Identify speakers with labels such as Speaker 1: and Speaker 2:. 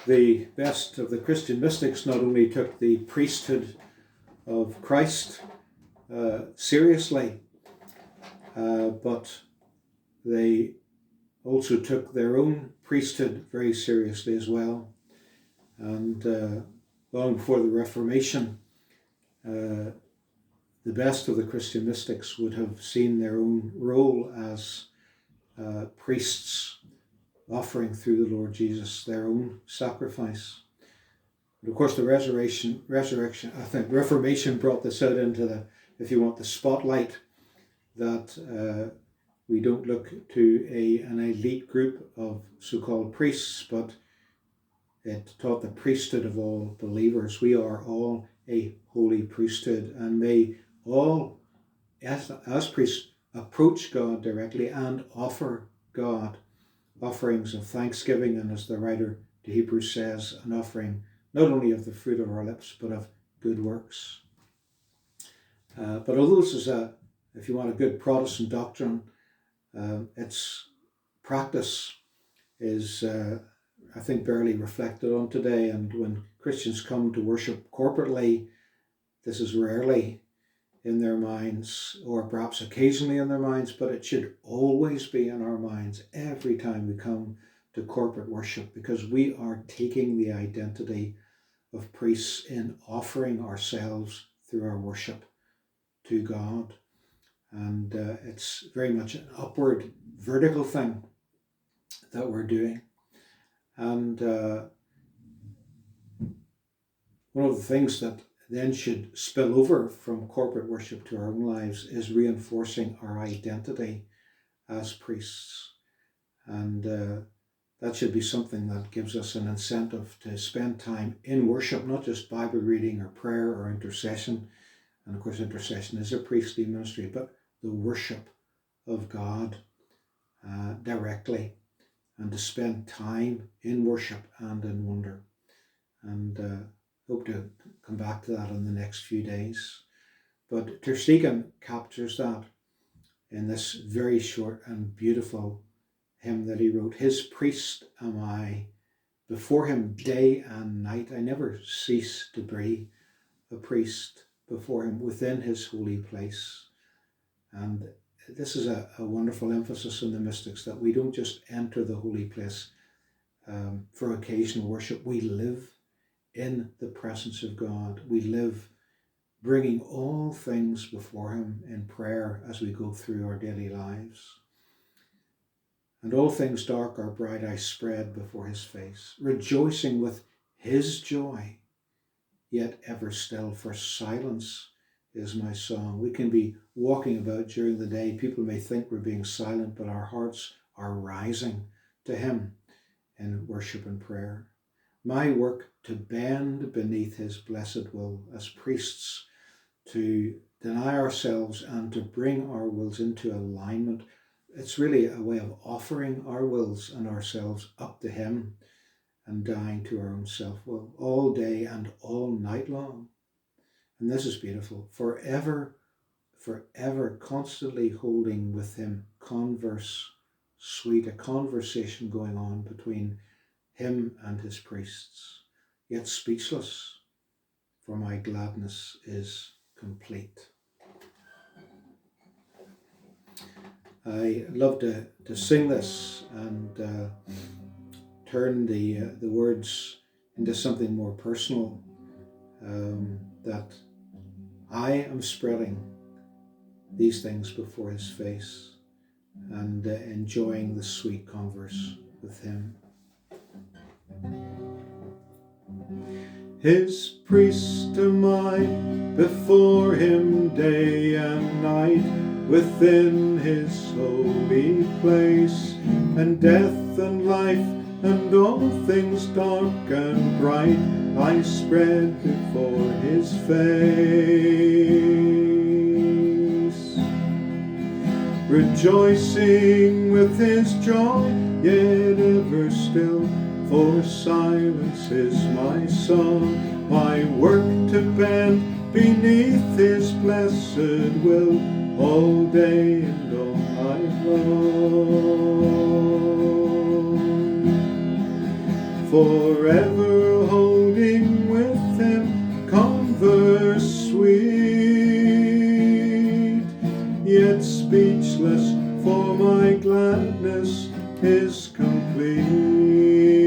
Speaker 1: The best of the Christian mystics not only took the priesthood of Christ seriously, but they also took their own priesthood very seriously as well. And long before the Reformation, the best of the Christian mystics would have seen their own role as priests, offering through the Lord Jesus their own sacrifice. But of course the resurrection, I think Reformation brought this out into the, if you want, the spotlight, that we don't look to an elite group of so-called priests, but it taught the priesthood of all believers. We are all a holy priesthood, and they all, as priests, approach God directly and offer God offerings of thanksgiving, and as the writer to Hebrews says, an offering not only of the fruit of our lips, but of good works. But although this is if you want, a good Protestant doctrine, its practice is, I think, barely reflected on today. And when Christians come to worship corporately, this is rarely in their minds, or perhaps occasionally in their minds, but it should always be in our minds every time we come to corporate worship, because we are taking the identity of priests in offering ourselves through our worship to God. And it's very much an upward, vertical thing that we're doing. And one of the things that then should spill over from corporate worship to our own lives is reinforcing our identity as priests. And that should be something that gives us an incentive to spend time in worship, not just Bible reading or prayer or intercession. And of course, intercession is a priestly ministry, but the worship of God directly, and to spend time in worship and in wonder. And hope to come back to that in the next few days. But Tersteegen captures that in this very short and beautiful hymn that he wrote. His priest am I, before him day and night. I never cease to be a priest before him within his holy place. And this is a wonderful emphasis in the mystics, that we don't just enter the holy place for occasional worship. We live in the presence of God. We live bringing all things before him in prayer as we go through our daily lives. And all things dark or bright I spread before his face, rejoicing with his joy, yet ever still, for silence is my song. We can be walking about during the day. People may think we're being silent, but our hearts are rising to him in worship and prayer. My work to bend beneath his blessed will, as priests, to deny ourselves and to bring our wills into alignment. It's really a way of offering our wills and ourselves up to him and dying to our own self-will all day and all night long. And this is beautiful. Forever, constantly holding with him converse sweet, a conversation going on between him and his priests, yet speechless, for my gladness is complete. I love to sing this and turn the words into something more personal, that I am spreading these things before his face and enjoying the sweet converse with him. His priest am I, before him day and night, within his holy place, and death and life and all things dark and bright I spread before his face, rejoicing with his joy, yet ever still, for silence is my song, my work to bend beneath his blessed will, all day and all night long. forever holding with him converse sweet, yet speechless, for my gladness is complete.